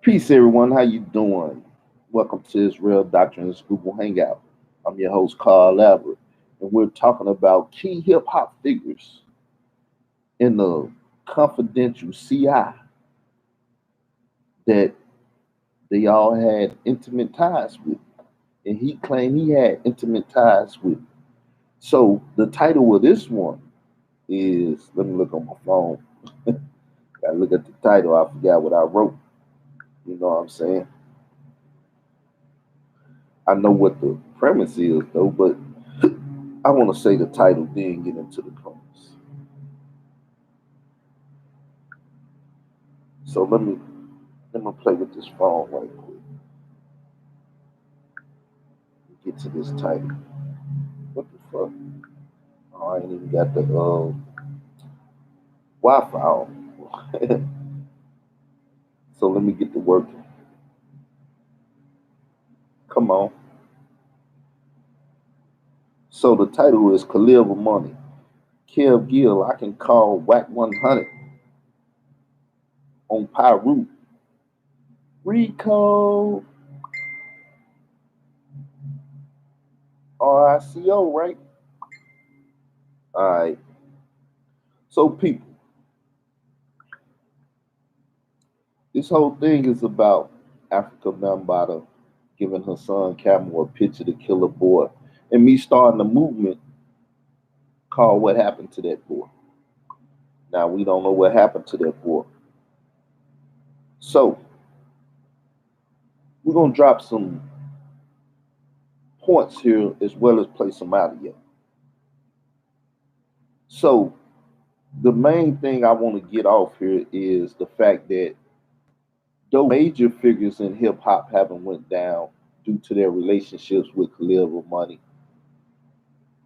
Peace, everyone. How you doing? Welcome to Israel Doctrines Google Hangout. I'm your host, Carl Albert, and we're talking about key hip hop figures in the confidential CI that they all had intimate ties with, and he claimed he had intimate ties with. So the title of this one is, let me look on my phone. Gotta look at the title. I forgot what I wrote. You know what I'm saying? I know what the premise is though, but I want to say the title, then get into the premise. So let me play with this phone right quick. Get to this title. What the fuck? Oh, I ain't even got the Wi-Fi on. So let me get to working. Come on. So the title is Khalil Amani. Kev Gill, I can call Wack 100 on Piru. Rico. RICO, right? Alright. So people, this whole thing is about Africa Bambaataa giving her son Camel a picture to kill a boy, and me starting a movement called What Happened to That Boy. Now we don't know what happened to that boy. So we're gonna drop some points here as well as play some audio. So the main thing I want to get off here is the fact that though major figures in hip hop haven't went down due to their relationships with Khalil Amani,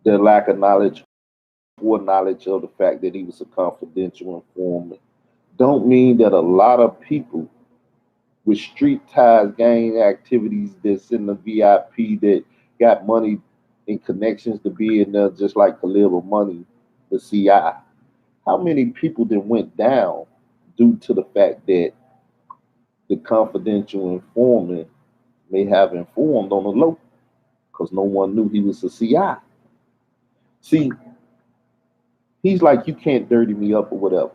their lack of knowledge or knowledge of the fact that he was a confidential informant, don't mean that a lot of people with street ties, gang activities that's in the VIP that got money and connections to be in there, just like Khalil Amani, the CI. How many people that went down due to the fact that the confidential informant may have informed on the low because no one knew he was a CI? See, he's like, you can't dirty me up or whatever.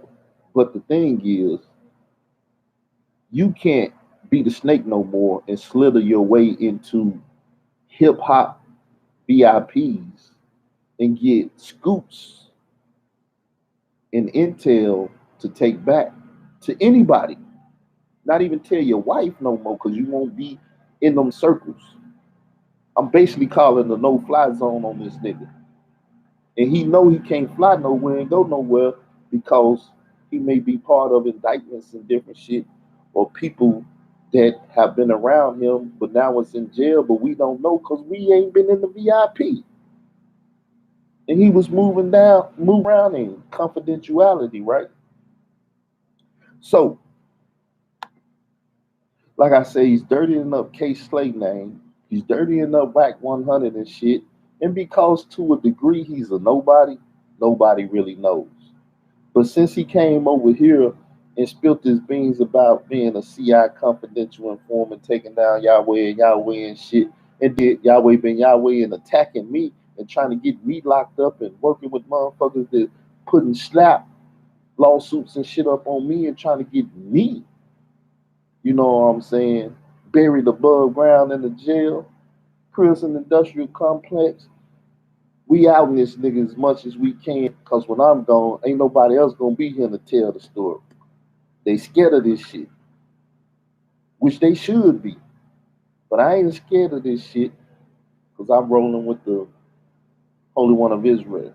But the thing is, you can't be the snake no more and slither your way into hip hop VIPs and get scoops and intel to take back to anybody. Not even tell your wife no more because you won't be in them circles. I'm basically calling the no-fly zone on this nigga. And he know he can't fly nowhere and go nowhere because he may be part of indictments and different shit, or people that have been around him but now it's in jail, but we don't know because we ain't been in the VIP. And he was moving around in confidentiality, right? So, like I say, he's dirtying up Kaly Slay name. He's dirtying up Wack 100 and shit. And because to a degree he's a nobody, nobody really knows. But since he came over here and spilled his beans about being a CI confidential informant, taking down Yahweh and shit, and did Yahweh been Yahweh and attacking me and trying to get me locked up and working with motherfuckers that putting slap lawsuits and shit up on me and trying to get me, you know what I'm saying, buried above ground in the jail, prison industrial complex. We out in this nigga as much as we can, because when I'm gone, ain't nobody else gonna be here to tell the story. They scared of this shit, which they should be. But I ain't scared of this shit because I'm rolling with the Holy One of Israel.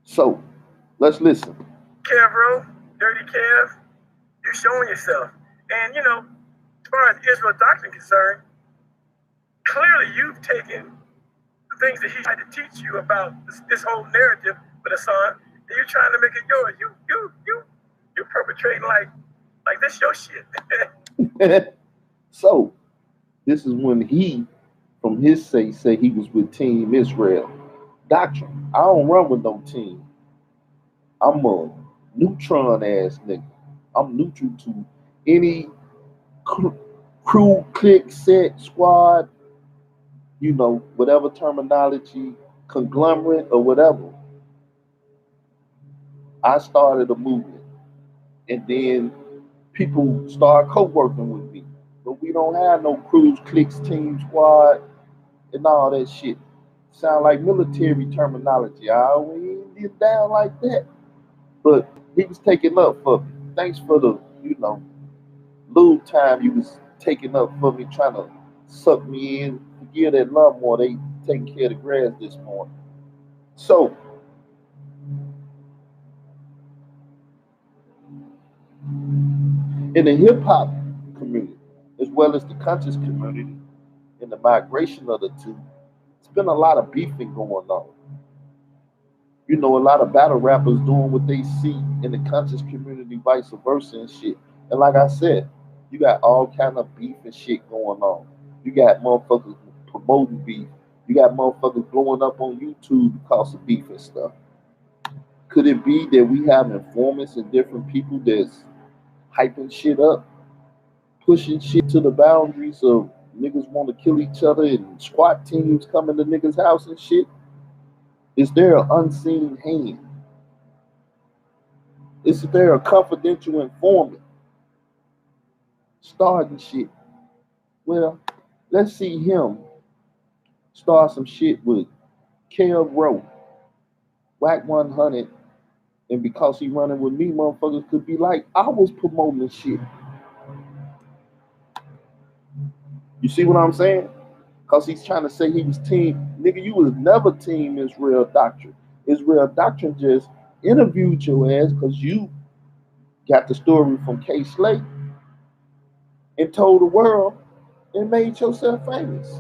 So, let's listen. Kev, bro, Dirty Kev, you're showing yourself. And, you know, as far as Israel doctrine concerned, clearly you've taken the things that he tried to teach you about this whole narrative with the son, and you're trying to make it yours. You're perpetrating like this your shit. So, this is when he, from his say he was with Team Israel doctrine. I don't run with no team. I'm a neutron ass nigga. I'm neutral to any crew, clique, set, squad, whatever terminology, conglomerate or whatever. I started a movement, and then people start co-working with me. But we don't have no crews, cliques, team, squad, and all that shit. Sound like military terminology. We ain't get down like that. But he was taking up for me. Thanks for the, little time you was taking up for me, trying to suck me in. Forgive that lawnmower, they taking care of the grass this morning. So, in the hip hop community, as well as the conscious community, in the migration of the two, it's been a lot of beefing going on. A lot of battle rappers doing what they see in the conscious community, vice versa and shit. And like I said, you got all kind of beef and shit going on. You got motherfuckers promoting beef. You got motherfuckers blowing up on YouTube because of beef and stuff. Could it be that we have informants and different people that's hyping shit up, pushing shit to the boundaries of niggas want to kill each other and SWAT teams coming to niggas' house and shit? Is there an unseen hand? Is there a confidential informant starting shit? Well, let's see him start some shit with Kev Rowe, Wack 100, and because he running with me, motherfuckers could be like, I was promoting this shit. You see what I'm saying? Because he's trying to say he was team. Nigga, you was never team Israel Doctrine. Israel Doctrine just interviewed your ass because you got the story from Kaly Slay and told the world and made yourself famous.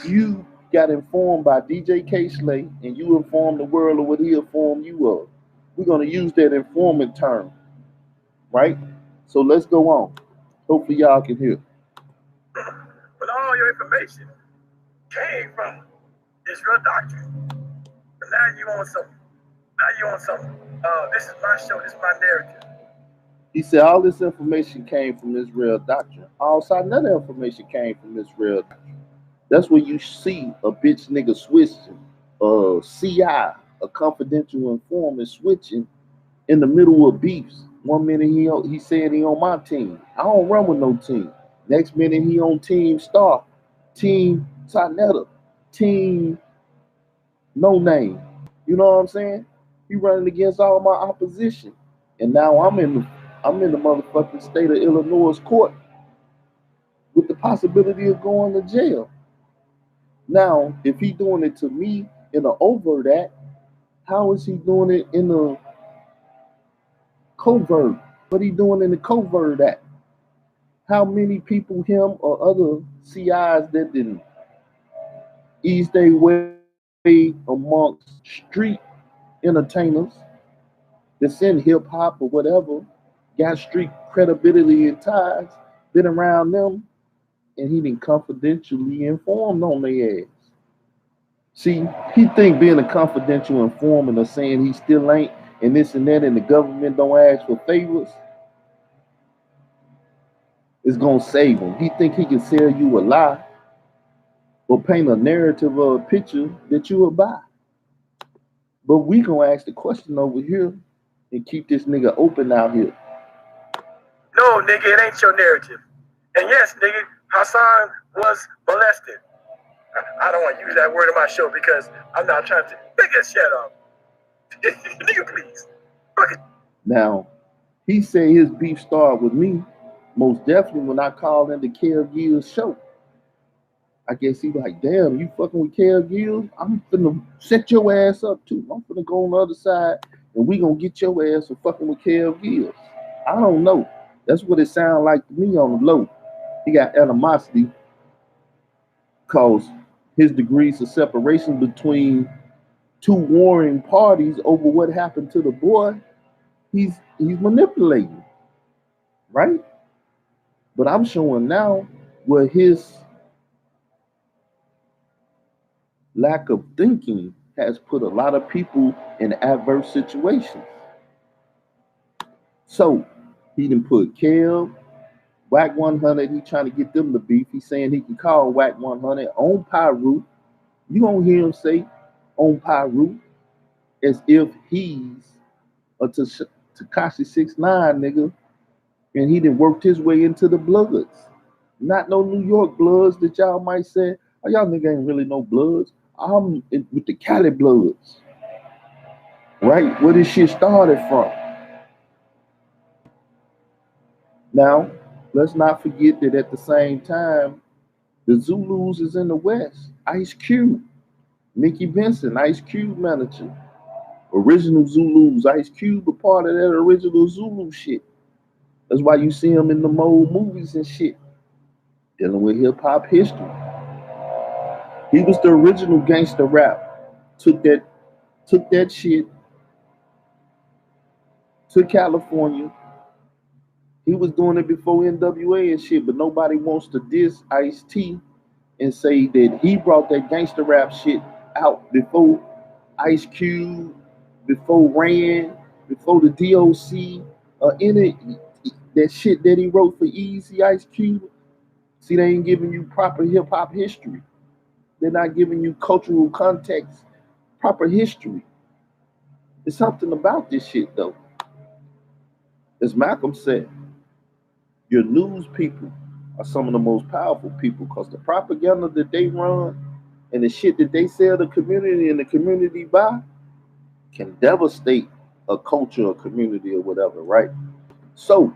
You got informed by DJ Kaly Slay and you informed the world of what he informed you of. We're going to use that informant term, right? So let's go on. Hopefully y'all can hear. But all your information came from Israel Doctrine. But now you on something. This is my show. This is my narrative. He said all this information came from Israel Doctrine. Also, none of the information came from Israel Doctrine. That's where you see a bitch nigga switching, a CI, a confidential informant switching in the middle of beefs. One minute he said he on my team. I don't run with no team. Next minute he on Team Star, Team Sinetta, Team No Name. You know what I'm saying? He running against all my opposition. And now I'm in the motherfucking state of Illinois court with the possibility of going to jail. Now, if he doing it to me in an overt act, how is he doing it in a covert? What he doing in the covert act? How many people, him or other CIs that didn't ease their way amongst street entertainers that's in hip hop or whatever, got street credibility and ties, been around them, and he didn't confidentially informed on their ass. See, he think being a confidential informant or saying he still ain't and this and that and the government don't ask for favors is gonna save him. He think he can sell you a lie or paint a narrative or a picture that you will buy. But we gonna ask the question over here and keep this nigga open out here. No, nigga, it ain't your narrative. And yes, nigga, Hassan was molested. I don't want to use that word in my show because I'm not trying to. Nigga, shut up. Nigga, please. Now, he said his beef started with me, most definitely when I called into Gillz show. I guess he like, damn, you fucking with Gillz? I'm finna set your ass up too. I'm finna go on the other side and we gonna get your ass for fucking with Gillz. I don't know. That's what it sounded like to me on the low. He got animosity cause his degrees of separation between two warring parties over what happened to the boy. He's manipulating, right? But I'm showing now where his lack of thinking has put a lot of people in adverse situations. So he done put Kel, Wack 100. He trying to get them to beef. He's saying he can call Wack 100 on Piru. You gonna hear him say on Piru as if he's a Tekashi 6ix9ine nigga, and he done worked his way into the Bloods. Not no New York Bloods that y'all might say, oh, y'all nigga ain't really no Bloods. I'm with the Cali Bloods, right? Where this shit started from. Now, let's not forget that at the same time, the Zulus is in the West. Ice Cube, Mickey Benson, Ice Cube manager. Original Zulus, Ice Cube a part of that original Zulu shit. That's why you see him in the old movies and shit, dealing with hip hop history. He was the original gangster rap. Took that shit to California. He was doing it before NWA and shit, but nobody wants to diss Ice-T and say that he brought that gangster rap shit out before Ice Cube, before Ran, before the DOC, any that shit that he wrote for Easy Ice Cube. See, they ain't giving you proper hip hop history. They're not giving you cultural context, proper history. There's something about this shit though. As Malcolm said, your news people are some of the most powerful people because the propaganda that they run and the shit that they sell the community and the community buy can devastate a culture or community or whatever, right? So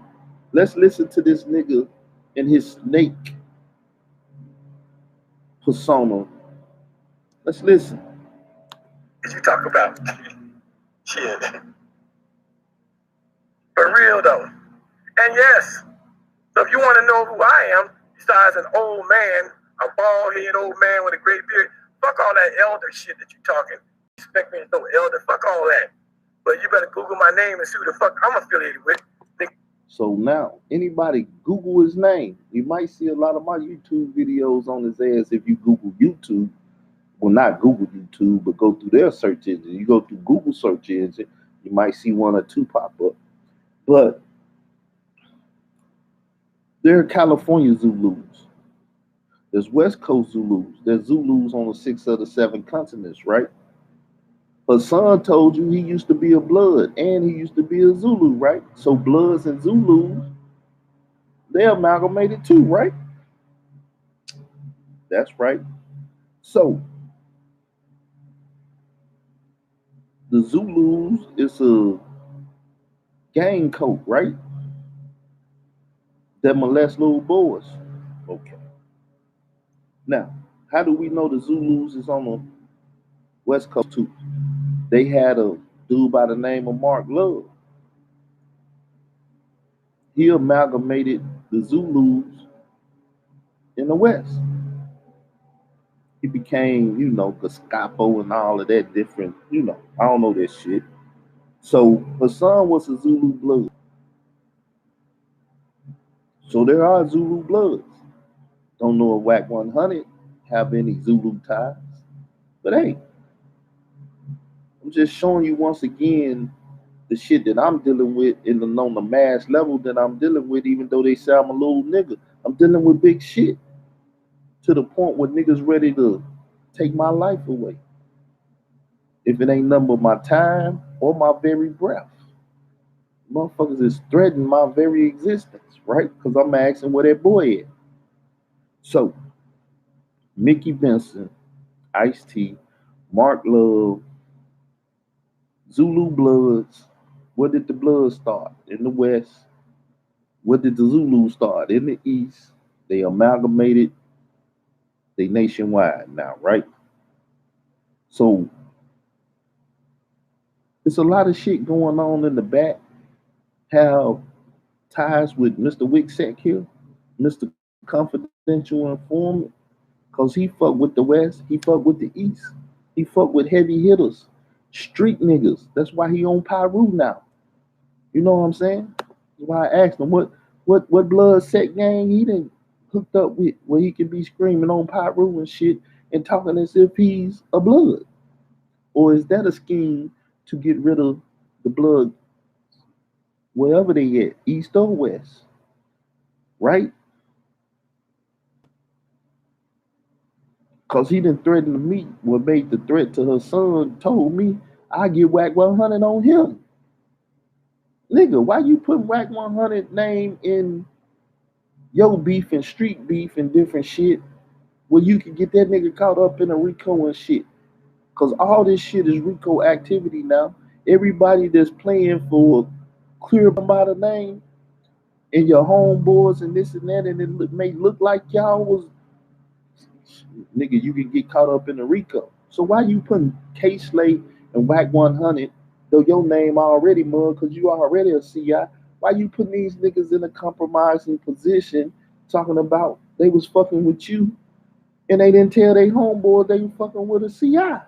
let's listen to this nigga and his snake persona. Let's listen. You talk about shit. For real though. And yes, so if you want to know who I am, besides an old man, a bald-headed old man with a great beard, fuck all that elder shit that you talking. You expect me to know elder? Fuck all that. But you better Google my name and see who the fuck I'm affiliated with. So now, anybody Google his name, you might see a lot of my YouTube videos on his ass if you Google YouTube. Well, not Google YouTube, but go through their search engine. You go through Google search engine, you might see one or two pop up. But there are California Zulus. There's West Coast Zulus. There's Zulus on the 6 of the 7 continents, right? Hassan told you he used to be a Blood and he used to be a Zulu, right? So Bloods and Zulus, they amalgamated too, right? That's right. So the Zulus is a gang coat, right? That molest little boys. Okay. Now, how do we know the Zulus is on the West Coast too? They had a dude by the name of Mark Love. He amalgamated the Zulus in the West. He became, Gestapo and all of that different, I don't know that shit. So Hassan was a Zulu blood. So there are Zulu bloods. Don't know if Wack 100 have any Zulu ties. But hey, I'm just showing you once again the shit that I'm dealing with on the mass level that I'm dealing with, even though they say I'm a little nigga. I'm dealing with big shit to the point where niggas ready to take my life away. If it ain't nothing but my time or my very breath. Motherfuckers is threatening my very existence, right? Because I'm asking where that boy is. So, Mickey Benson, Ice-T, Mark Love, Zulu Bloods. Where did the Bloods start? In the West. Where did the Zulus start? In the East. They amalgamated. They nationwide now, right? So, there's a lot of shit going on in the back. Have ties with Mr. Wicksec here, Mr. Confidential Informant, because he fuck with the West, he fuck with the East, he fuck with heavy hitters, street niggas. That's why he on Piru now. You know what I'm saying? That's why I asked him what blood set gang he done hooked up with where he can be screaming on Piru and shit and talking as if he's a blood. Or is that a scheme to get rid of the blood wherever they at, east or west, right? Cause he didn't threaten me. What made the threat to her son told me I get Wack 100 on him. Nigga, why you put Wack 100 name in your beef and street beef and different shit where you can get that nigga caught up in a RICO and shit? Cause all this shit is RICO activity now. Everybody that's playing for clear by the name and your homeboys and this and that, and it may look like y'all was nigga, you can get caught up in the RICO. So why you putting Kaly Slay and Wack 100, though your name already mud, cause you already a CI? Why you putting these niggas in a compromising position, talking about they was fucking with you, and they didn't tell their homeboys they were fucking with a CI?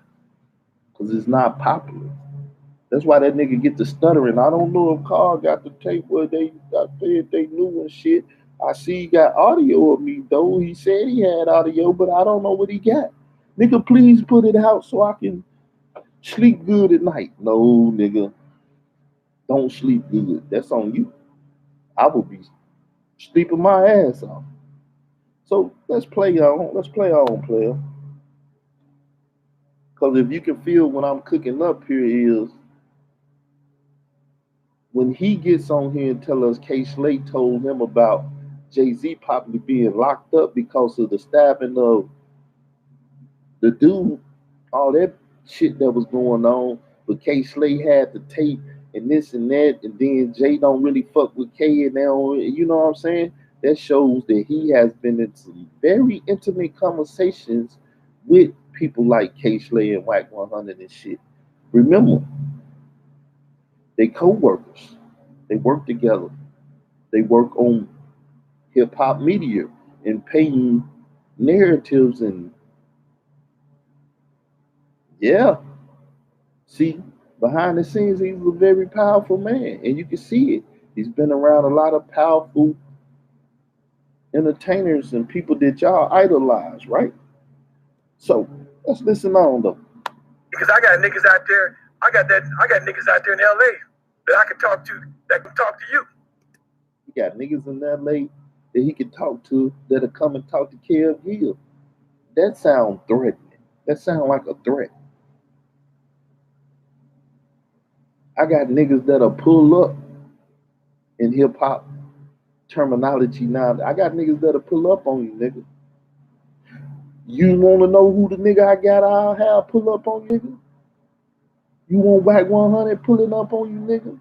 Cause it's not popular. That's why that nigga get the stuttering. I don't know if Carl got the tape where they got said they knew and shit. I see he got audio of me though. He said he had audio, but I don't know what he got. Nigga, please put it out so I can sleep good at night. No, nigga, don't sleep good. That's on you. I will be sleeping my ass off. So let's play on. Let's play on, player. Cause if you can feel what I'm cooking up here is when he gets on here and tell us Kaly Slay told him about Jay-Z probably being locked up because of the stabbing of the dude, all that shit that was going on, but Kaly Slay had the tape and this and that, and then Jay don't really fuck with K and now, you know what I'm saying? That shows that he has been in some very intimate conversations with people like Kaly Slay and Wack 100 and shit. Remember, they co-workers. They work together. They work on hip hop media and painting narratives and yeah. See, behind the scenes, he's a very powerful man, and you can see it. He's been around a lot of powerful entertainers and people that y'all idolize, right? So let's listen on though. Because I got niggas out there, I got niggas out there in LA that I can talk to, that can talk to you. You got niggas in LA that he can talk to that'll come and talk to Gillz. That sounds threatening. That sounds like a threat. I got niggas that'll pull up in hip hop terminology now. I got niggas that'll pull up on you, nigga. You wanna know who the nigga I got I'll have pull up on you, nigga? You want Wack 100 pulling up on you, nigga?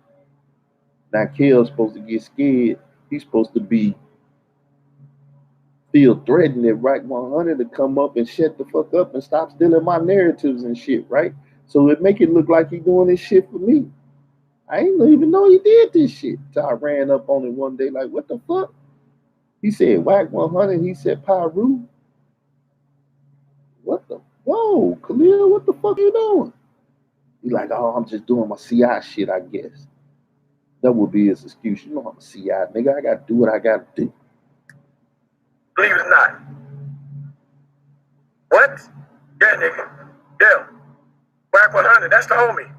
Now Kel's supposed to get scared. He's supposed to be feel threatened that Wack 100 to come up and shut the fuck up and stop stealing my narratives and shit, right? So it make it look like he doing this shit for me. I ain't even know he did this shit. So I ran up on him one day like, what the fuck? He said Wack 100. He said Piru. What the? Whoa, Khalil, what the fuck you doing? He's like, oh, I'm just doing my CI shit, I guess. That would be his excuse. You know I'm a CI, nigga. I gotta do what I gotta do. Believe it or not. What? Yeah, nigga. Yeah. Wack 100, that's the homie.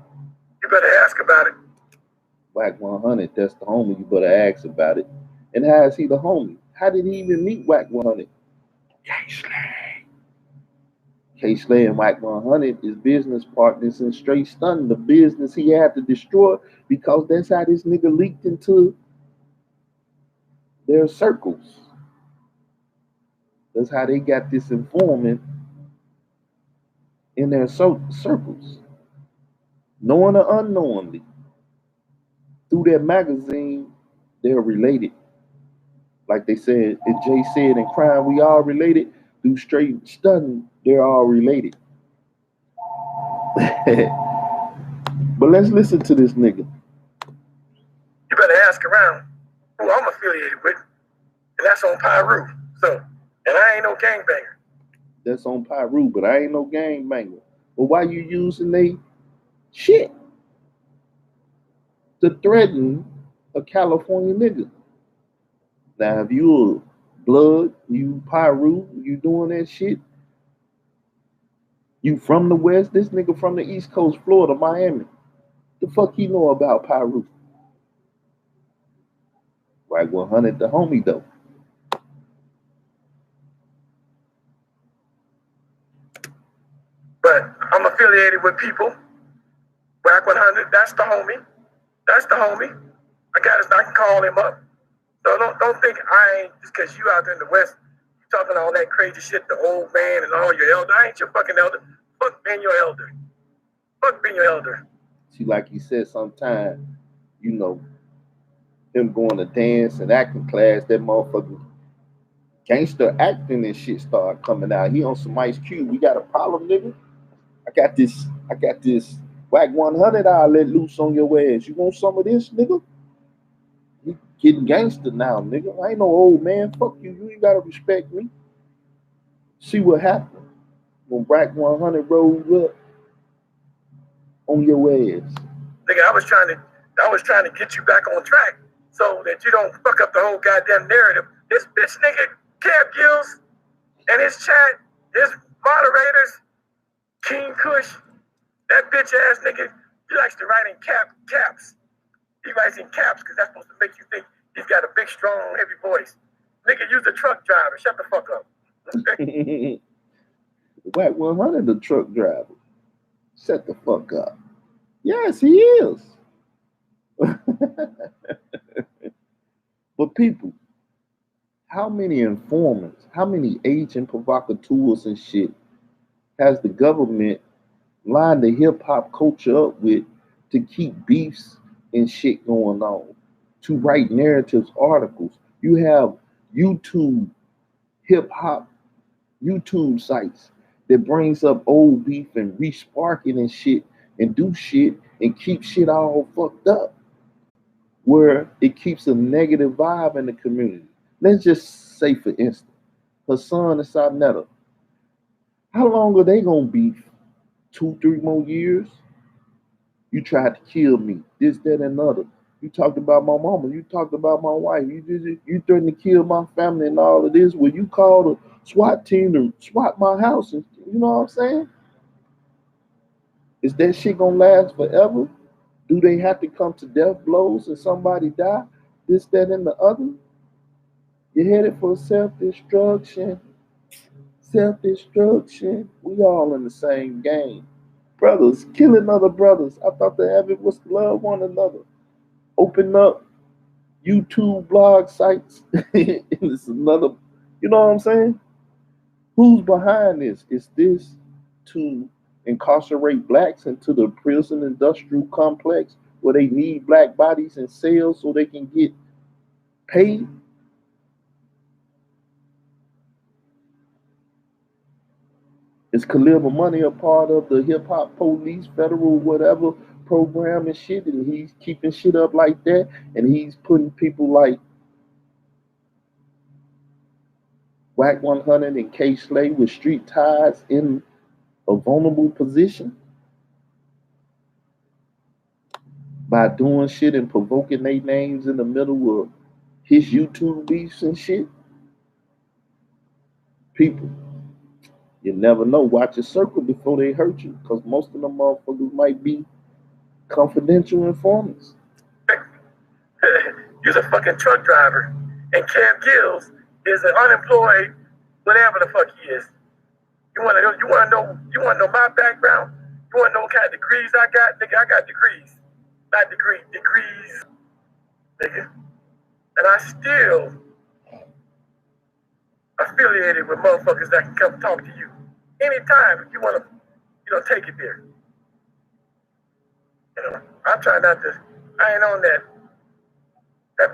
You better ask about it. Wack 100, that's the homie. You better ask about it. And how is he the homie? How did he even meet Wack 100? Kaly Slay. Kaly Slay and Wack 100 is business partners and straight stunning the business he had to destroy because that's how this nigga leaked into their circles. That's how they got this informant in their circles, knowing or unknowingly. Through their magazine, they're related. Like they said, and Jay said in Crime, we all related. Through straight stunning, they're all related. But let's listen to this nigga. You better ask around who I'm affiliated with, and that's on Piru. So, and I ain't no gangbanger. That's on Piru, but I ain't no gangbanger. But why you using they shit to threaten a California nigga? Now, if you a blood, you Piru, you doing that shit, you from the West, this nigga from the East Coast, Florida, Miami. The fuck he know about Piru? Wack 100, the homie though. But I'm affiliated with people. Wack 100, that's the homie. That's the homie. I can call him up. So don't think I ain't, just because you out there in the West, you talking all that crazy shit, the old man and all your elder. I ain't your fucking elder. Fuck being your elder. Fuck being your elder. See, like you said, sometime, you know, him going to dance and acting class, that motherfucker gangster acting and shit start coming out. He on some Ice Cube. We got a problem, nigga. I got this Wack 100 I'll let loose on your ass. You want some of this, nigga? You getting gangster now, nigga. I ain't no old man. Fuck you. You ain't gotta respect me. See what happened when Wack 100 rolled up on your ass. Nigga, I was trying to get you back on track so that you don't fuck up the whole goddamn narrative. This bitch nigga, Gillz, and his chat, his moderators, King Kush, that bitch ass nigga, he likes to write in caps. He writes in caps because that's supposed to make you think he's got a big, strong, heavy voice. Nigga, you's a truck driver. Shut the fuck up. Okay? Wack 100, the truck driver. Shut the fuck up. Yes, he is. But people, how many informants, how many agent provocateurs and shit has the government lined the hip hop culture up with to keep beefs and shit going on, to write narratives, articles? You have YouTube, hip hop, YouTube sites that brings up old beef and re-spark it and shit and do shit and keep shit all fucked up, where it keeps a negative vibe in the community. Let's just say, for instance, Hassan and Sabnetta. How long are they gonna beef? 2, 3 more years? You tried to kill me, this, that, and another. You talked about my mama. You talked about my wife. You threatened to kill my family and all of this. Well, you called a SWAT team to SWAT my house. And, you know what I'm saying? Is that shit gonna last forever? Do they have to come to death blows and somebody die? This, that, and the other? You're headed for self-destruction. Self-destruction. We all in the same game. Brothers killing other brothers. I thought the heaven was to love one another. Open up YouTube blog sites. It's another, you know what I'm saying? Who's behind this? Is this to incarcerate blacks into the prison industrial complex where they need black bodies in cells so they can get paid? Is Khalil Amani a part of the hip hop police, federal, whatever program and shit? And he's keeping shit up like that, and he's putting people like Wack 100 and Kaly Slay with street ties in a vulnerable position by doing shit and provoking their names in the middle of his YouTube beefs and shit. People, you never know. Watch your circle before they hurt you, because most of them motherfuckers might be confidential informants. You're a fucking truck driver, and Gillz is an unemployed, whatever the fuck he is. You wanna know my background? You wanna know what kind of degrees I got? Nigga, I got degrees. Not degrees, nigga. And I still affiliated with motherfuckers that can come talk to you anytime if you wanna, take it there. I'm trying not to. I ain't on that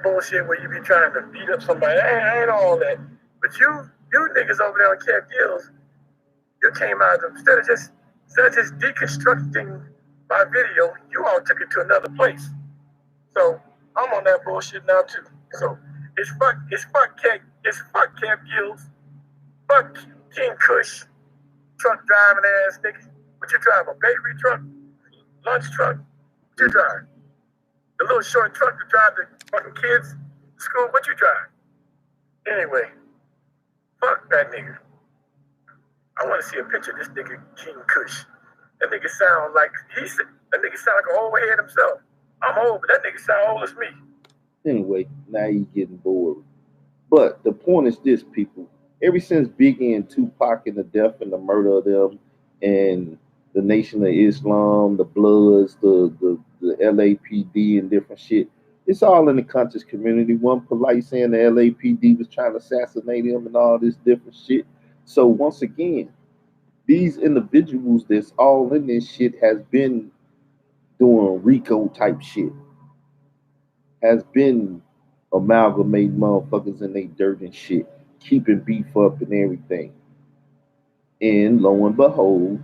bullshit where you be trying to beat up somebody. I ain't all that. But you niggas over there on Gillz, you came out of, instead of just deconstructing my video, you all took it to another place. So I'm on that bullshit now too. So it's fuck Gillz, fuck King Kush, truck driving ass nigga. What you drive, a bakery truck, lunch truck? What you drive? The little short truck to drive the fucking kids to school? What you drive? Anyway, fuck that nigga. I want to see a picture of this nigga King Kush. That nigga sound like an old head himself. I'm old, but that nigga sound old as me. Anyway, now you getting bored. But the point is this, people. Ever since Biggie and Tupac and the death and the murder of them and the Nation of Islam, the Bloods, the LAPD and different shit, it's all in the conscious community. One polite saying the LAPD was trying to assassinate him and all this different shit. So once again, these individuals that's all in this shit has been doing RICO type shit, has been amalgamating motherfuckers in they dirt and shit, keeping beef up and everything. And lo and behold,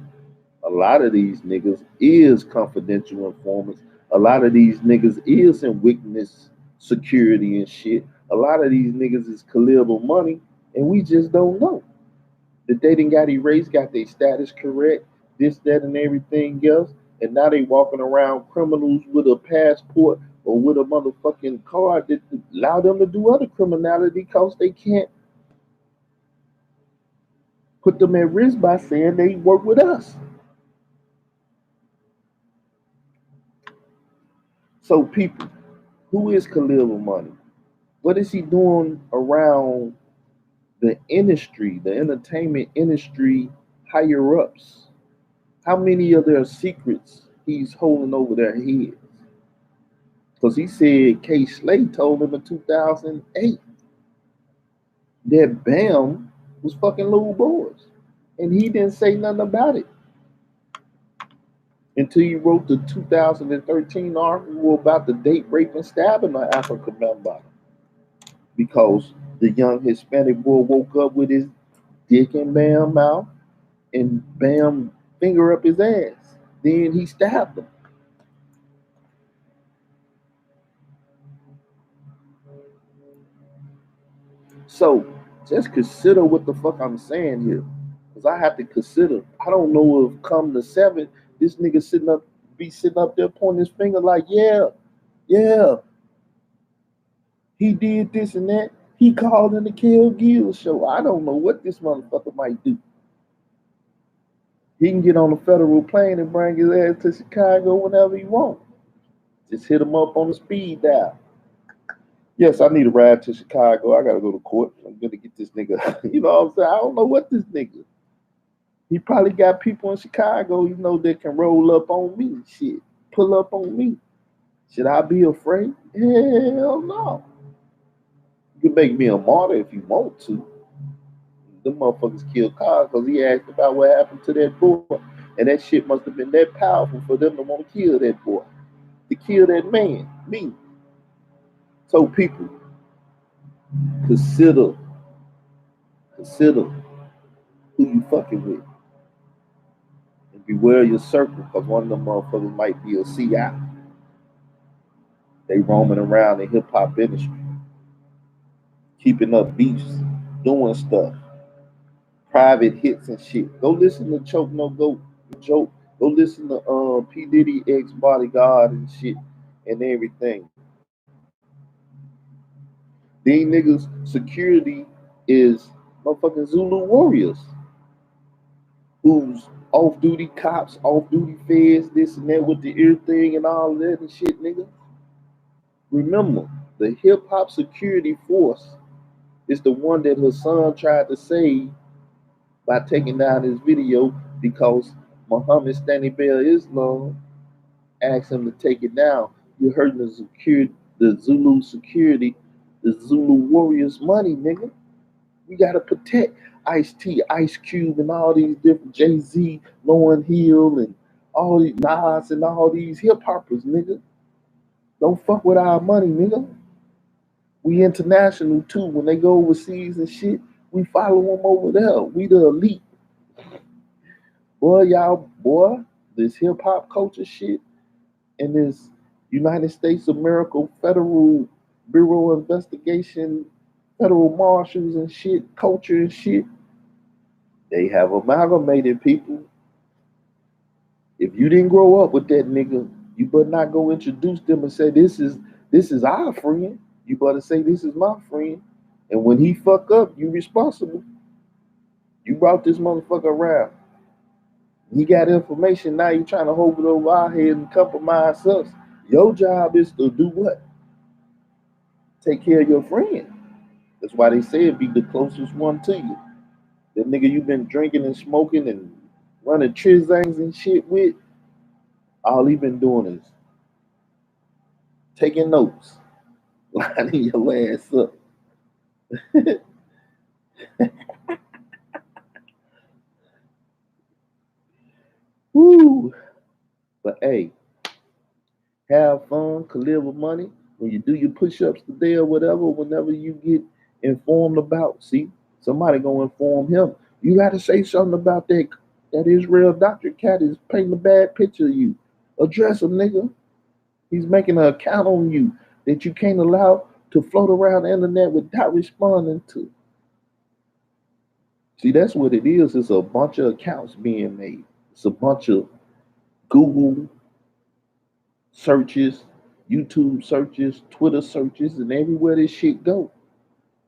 a lot of these niggas is confidential informants. A lot of these niggas is in witness security and shit. A lot of these niggas is Khalil Amani, and we just don't know. That they didn't got erased, got their status correct, this, that, and everything else, and now they walking around criminals with a passport or with a motherfucking card that allow them to do other criminality because they can't put them at risk by saying they work with us. So, people, who is Khalil Amani? What is he doing around the industry, the entertainment industry higher ups? How many of their secrets he's holding over their heads? Because he said Kaly Slay told him in 2008 that Bam was fucking little boys. And he didn't say nothing about it until he wrote the 2013 article about the date, rape, and stabbing of African member. Because the young Hispanic boy woke up with his dick in Bam mouth and Bam finger up his ass. Then he stabbed him. So just consider what the fuck I'm saying here. Because I have to consider. I don't know if come the 7th, this nigga sitting up there pointing his finger like, yeah, yeah, he did this and that. He called in the Kill Gillz show. I don't know what this motherfucker might do. He can get on a federal plane and bring his ass to Chicago whenever he wants. Just hit him up on the speed dial. Yes, I need a ride to Chicago. I gotta go to court. I'm gonna get this nigga. You know what I'm saying? I don't know what this nigga. He probably got people in Chicago, that can roll up on me. Shit. Pull up on me. Should I be afraid? Hell no. You can make me a martyr if you want to. Them motherfuckers killed Carl because he asked about what happened to that boy. And that shit must have been that powerful for them to want to kill that boy. To kill that man. Me. So people, consider who you fucking with. And beware your circle, because one of them motherfuckers might be a CI. They roaming around the hip hop industry, keeping up beefs, doing stuff, private hits and shit. Go listen to Choke No Go Joke. Go listen to P Diddy ex bodyguard and shit and everything. These niggas security is motherfucking Zulu warriors who's off duty cops, off duty feds, this and that with the ear thing and all that and shit, nigga. Remember, the hip hop security force is the one that Hassan tried to save by taking down his video because Muhammad Stanley Bell Islam asked him to take it down. You're hurting the Zulu security, the Zulu warriors' money, nigga. We gotta protect Ice-T, Ice Cube, and all these different Jay-Z, Lauryn Hill, and all these Nas and all these hip hoppers, nigga. Don't fuck with our money, nigga. We international too. When they go overseas and shit, we follow them over there. We the elite. Boy, this hip hop culture shit and this United States of America Federal Bureau of Investigation, federal marshals and shit, culture and shit, they have amalgamated people. If you didn't grow up with that nigga, you better not go introduce them and say this is our friend. You better say this is my friend. And when he fuck up, you responsible. You brought this motherfucker around. He got information, now you trying to hold it over our head and compromise us. Your job is to do what? take care of your friend. That's why they say it be the closest one to you. That nigga you been drinking and smoking and running trizangs and shit with, all he been doing is taking notes, lining your ass up. Woo! But hey, have fun, Khalil Amani. When you do your push-ups today or whatever, whenever you get informed about, see, somebody gonna inform him. You gotta say something about that Israel doctor cat is painting a bad picture of you. Address him, nigga. He's making an account on you that you can't allow to float around the internet without responding to. See, that's what it is. It's a bunch of accounts being made. It's a bunch of Google searches, YouTube searches, Twitter searches, and everywhere this shit go.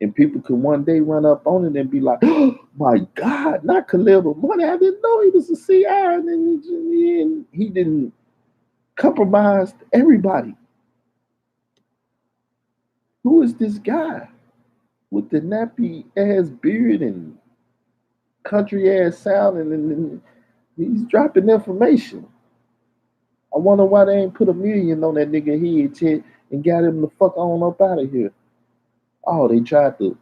And people can one day run up on it and be like, oh my God, not Khalil Amani. I didn't know he was a CI. And he didn't compromise everybody. Who is this guy with the nappy ass beard and country ass sound? And he's dropping information. I wonder why they ain't put $1 million on that nigga head check and got him the fuck on up out of here. Oh, they tried to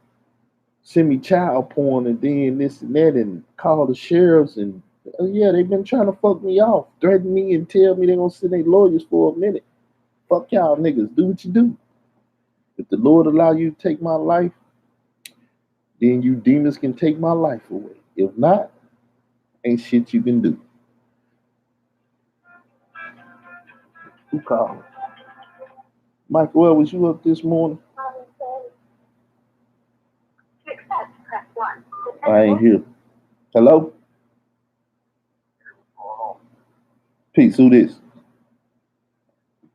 send me child porn and then this and that and call the sheriffs and yeah, they've been trying to fuck me off, threaten me and tell me they're gonna send their lawyers for a minute. Fuck y'all niggas, do what you do. If the Lord allow you to take my life, then you demons can take my life away. If not, ain't shit you can do. Who called? Michael, was you up this morning? I ain't here. Hello? Peace, who this?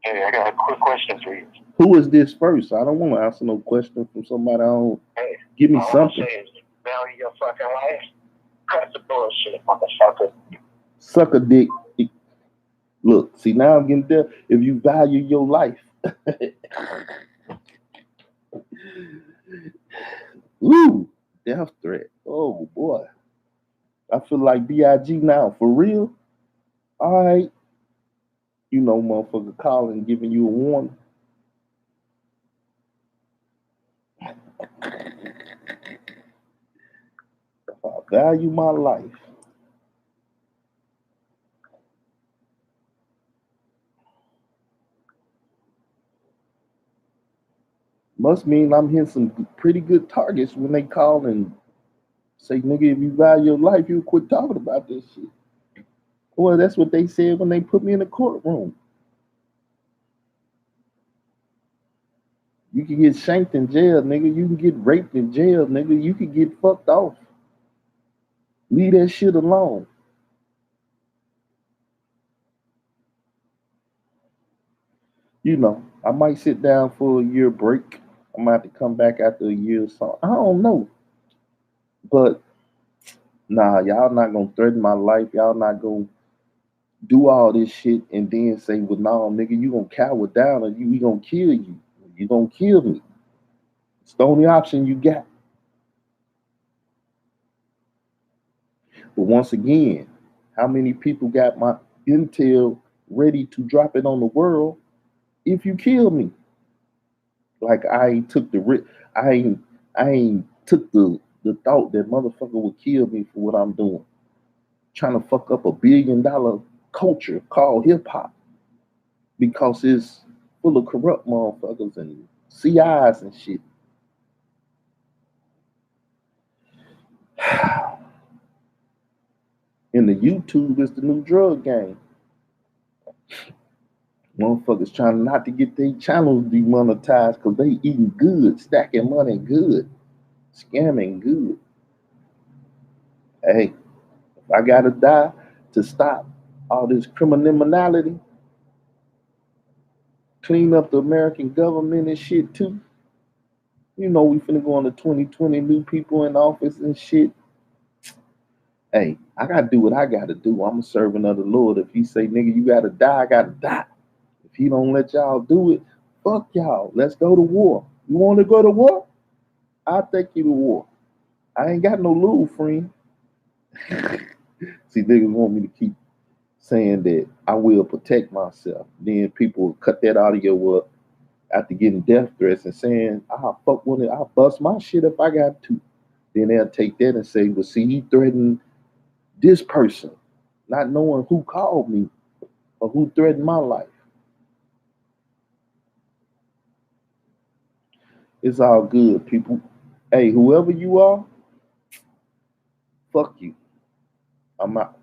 Hey, I got a quick question for you. Who is this first? I don't want to answer no question from somebody I don't. Hey, give me all something. I'm saying is value your fucking life. Cut the bullshit, motherfucker. Suck a dick. Look, see now I'm getting there. If you value your life. Ooh, death threat. Oh boy. I feel like B.I.G. now, for real. All right. You know, motherfucker calling, giving you a warning. If I value my life, must mean I'm hitting some pretty good targets when they call and say, nigga, if you value your life, you quit talking about this shit. Well, that's what they said when they put me in the courtroom. You can get shanked in jail, nigga. You can get raped in jail, nigga. You can get fucked off. Leave that shit alone. You know, I might sit down for a year break. I might have to come back after a year or so. I don't know. But nah, y'all not gonna threaten my life. Y'all not gonna do all this shit and then say, well, no, nigga, you gonna cower down or we gonna kill you. You gonna kill me. It's the only option you got. But once again, how many people got my intel ready to drop it on the world if you kill me? Like I ain't took the risk. I ain't took the thought that motherfucker would kill me for what I'm doing. Trying to fuck up $1 billion culture called hip hop because it's full of corrupt motherfuckers and CIs and shit. And the YouTube is the new drug game. Motherfuckers trying not to get their channels demonetized because they eating good, stacking money good, scamming good. Hey, if I gotta die to stop all this criminality, clean up the American government and shit too. You know we finna go on to 2020, new people in office and shit. Hey, I gotta do what I gotta do. I'm a servant of the Lord. If he say, nigga, you gotta die, I gotta die. If he don't let y'all do it, fuck y'all. Let's go to war. You want to go to war? I'll take you to war. I ain't got no little friend. See, niggas want me to keep saying that I will protect myself. Then people will cut that audio up after getting death threats and saying, I'll fuck with it, I'll bust my shit if I got to. Then they'll take that and say, well, see, he threatened this person, not knowing who called me or who threatened my life. It's all good, people. Hey, whoever you are, fuck you. I'm out.